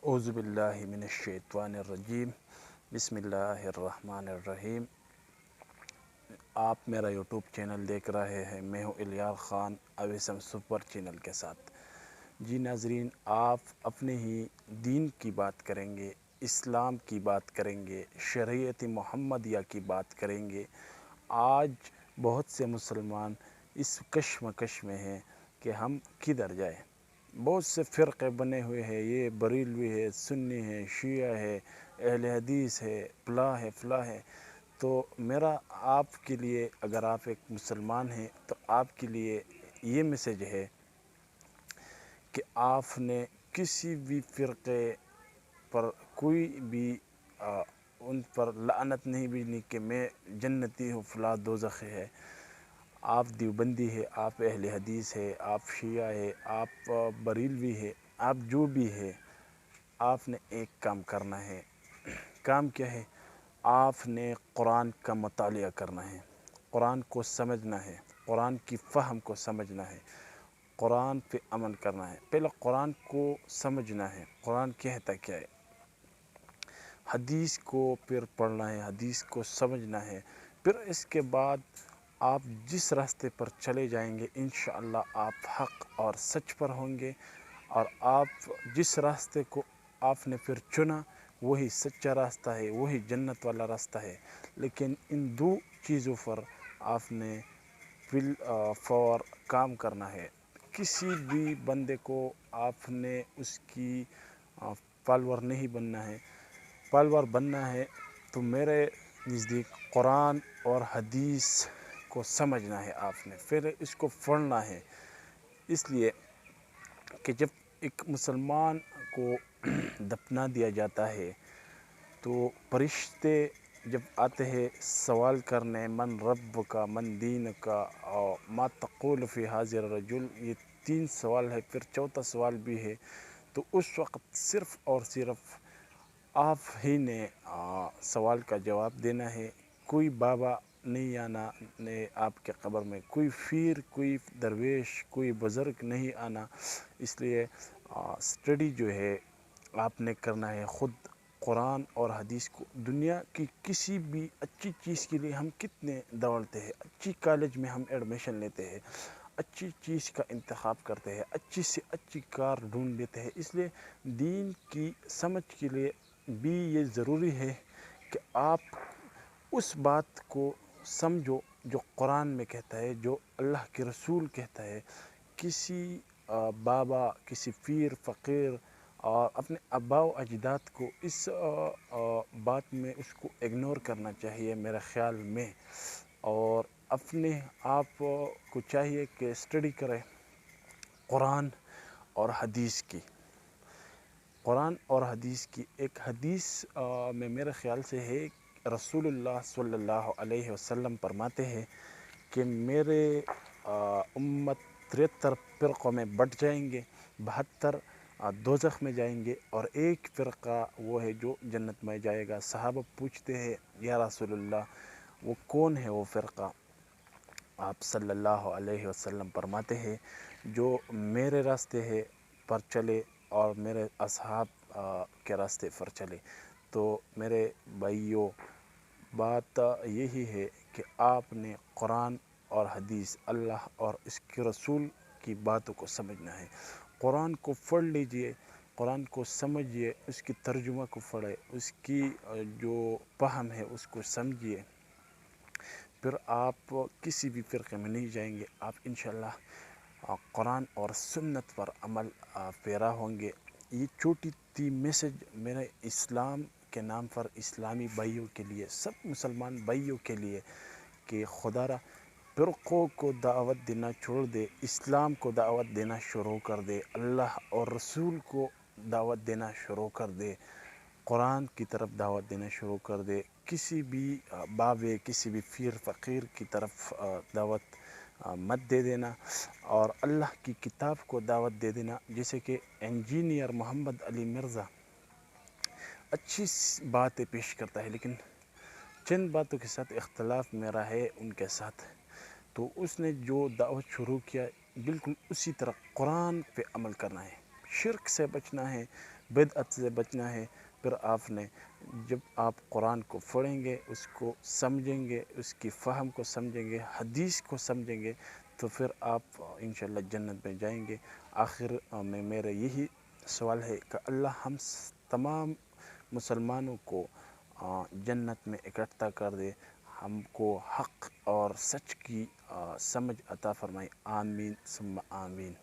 اعوذ باللہ من الشیطان الرجیم بسم اللہ الرحمن الرحیم۔ آپ میرا یوٹیوب چینل دیکھ رہے ہیں، میں ہوں الیار خان اویسم سپر چینل کے ساتھ۔ جی ناظرین، آپ اپنے ہی دین کی بات کریں گے، اسلام کی بات کریں گے، شریعت محمدیہ کی بات کریں گے۔ آج بہت سے مسلمان اس کشمکش میں ہیں کہ ہم کدھر جائیں۔ بہت سے فرقے بنے ہوئے ہیں، یہ بریلوی ہے، سنی ہے، شیعہ ہے، اہل حدیث ہے، فلاں ہے۔ تو میرا آپ کے لیے، اگر آپ ایک مسلمان ہیں تو آپ کے لیے یہ میسج ہے کہ آپ نے کسی بھی فرقے پر کوئی بھی ان پر لعنت نہیں بھیجنی کہ میں جنتی ہوں، فلاں دوزخی ہے۔ آپ دیوبندی ہے، آپ اہل حدیث ہے، آپ شیعہ ہے، آپ بریلوی ہے، آپ جو بھی ہے، آپ نے ایک کام کرنا ہے۔ کام کیا ہے؟ آپ نے قرآن کا مطالعہ کرنا ہے، قرآن کو سمجھنا ہے، قرآن کی فہم کو سمجھنا ہے، قرآن پہ عمل کرنا ہے۔ پہلے قرآن کو سمجھنا ہے، قرآن کہتا کیا ہے، حدیث کو پھر پڑھنا ہے، حدیث کو سمجھنا ہے۔ پھر اس کے بعد آپ جس راستے پر چلے جائیں گے انشاءاللہ آپ حق اور سچ پر ہوں گے، اور آپ جس راستے کو آپ نے پھر چنا وہی سچا راستہ ہے، وہی جنت والا راستہ ہے۔ لیکن ان دو چیزوں پر آپ نے فور کام کرنا ہے۔ کسی بھی بندے کو آپ نے اس کی فالور نہیں بننا ہے۔ فالور بننا ہے تو میرے نزدیک قرآن اور حدیث کو سمجھنا ہے، آپ نے پھر اس کو پڑھنا ہے۔ اس لیے کہ جب ایک مسلمان کو دفنا دیا جاتا ہے تو فرشتے جب آتے ہیں سوال کرنے، من رب کا، من دین کا، اور ما تقول فی حاضر الرجل، یہ 3 سوال ہے، پھر چوتھا سوال بھی ہے۔ تو اس وقت صرف اور صرف آپ ہی نے سوال کا جواب دینا ہے۔ کوئی بابا نہیں آنا آپ کے قبر میں، کوئی پیر، کوئی درویش، کوئی بزرگ نہیں آنا۔ اس لیے اسٹڈی جو ہے آپ نے کرنا ہے خود قرآن اور حدیث کو۔ دنیا کی کسی بھی اچھی چیز کے لیے ہم کتنے دوڑتے ہیں، اچھی کالج میں ہم ایڈمیشن لیتے ہیں، اچھی چیز کا انتخاب کرتے ہیں، اچھی سے اچھی کار ڈھونڈ لیتے ہیں۔ اس لیے دین کی سمجھ کے لیے بھی یہ ضروری ہے کہ آپ اس بات کو سمجھو جو قرآن میں کہتا ہے، جو اللہ کے رسول کہتا ہے۔ کسی بابا، کسی پیر، فقیر اور اپنے آباء و اجداد کو اس بات میں اس کو اگنور کرنا چاہیے میرے خیال میں، اور اپنے آپ کو چاہیے کہ اسٹڈی کرے قرآن اور حدیث کی۔ قرآن اور حدیث کی ایک حدیث میں میرے خیال سے ہے، رسول اللہ صلی اللہ علیہ وسلم فرماتے ہیں کہ میرے امت 73 فرقوں میں بٹ جائیں گے، 72 دوزخ میں جائیں گے، اور ایک فرقہ وہ ہے جو جنت میں جائے گا۔ صحابہ پوچھتے ہیں یا رسول اللہ وہ کون ہے وہ فرقہ؟ آپ صلی اللہ علیہ وسلم فرماتے ہیں جو میرے راستے پر چلے اور میرے اصحاب کے راستے پر چلے۔ تو میرے بھائیوں، بات یہی ہے کہ آپ نے قرآن اور حدیث، اللہ اور اس کے رسول کی باتوں کو سمجھنا ہے۔ قرآن کو پڑھ لیجئے، قرآن کو سمجھیے، اس کی ترجمہ کو پڑھے، اس کی جو فہم ہے اس کو سمجھیے، پھر آپ کسی بھی فرقے میں نہیں جائیں گے۔ آپ انشاءاللہ قرآن اور سنت پر عمل پیرا ہوں گے۔ یہ چھوٹی سی میسج میرے اسلام کے نام پر اسلامی بھائیوں کے لیے، سب مسلمان بھائیوں کے لیے، کہ خدا را فرقوں کو دعوت دینا چھوڑ دے، اسلام کو دعوت دینا شروع کر دے، اللہ اور رسول کو دعوت دینا شروع کر دے، قرآن کی طرف دعوت دینا شروع کر دے۔ کسی بھی بابے، کسی بھی پیر فقیر کی طرف دعوت مت دے دینا، اور اللہ کی کتاب کو دعوت دے دینا۔ جیسے کہ انجینئر محمد علی مرزا اچھی باتیں پیش کرتا ہے، لیکن چند باتوں کے ساتھ اختلاف میرا ہے ان کے ساتھ۔ تو اس نے جو دعوت شروع کیا بالکل اسی طرح قرآن پہ عمل کرنا ہے۔ شرک سے بچنا ہے، بدعت سے بچنا ہے، پھر آپ نے جب آپ قرآن کو پڑھیں گے، اس کو سمجھیں گے، اس کی فہم کو سمجھیں گے، حدیث کو سمجھیں گے، تو پھر آپ انشاءاللہ جنت میں جائیں گے۔ آخر میں میرا یہی سوال ہے کہ اللہ ہم تمام مسلمانوں کو جنت میں اکٹھا کر دے، ہم کو حق اور سچ کی سمجھ عطا فرمائے، آمین ثم آمین۔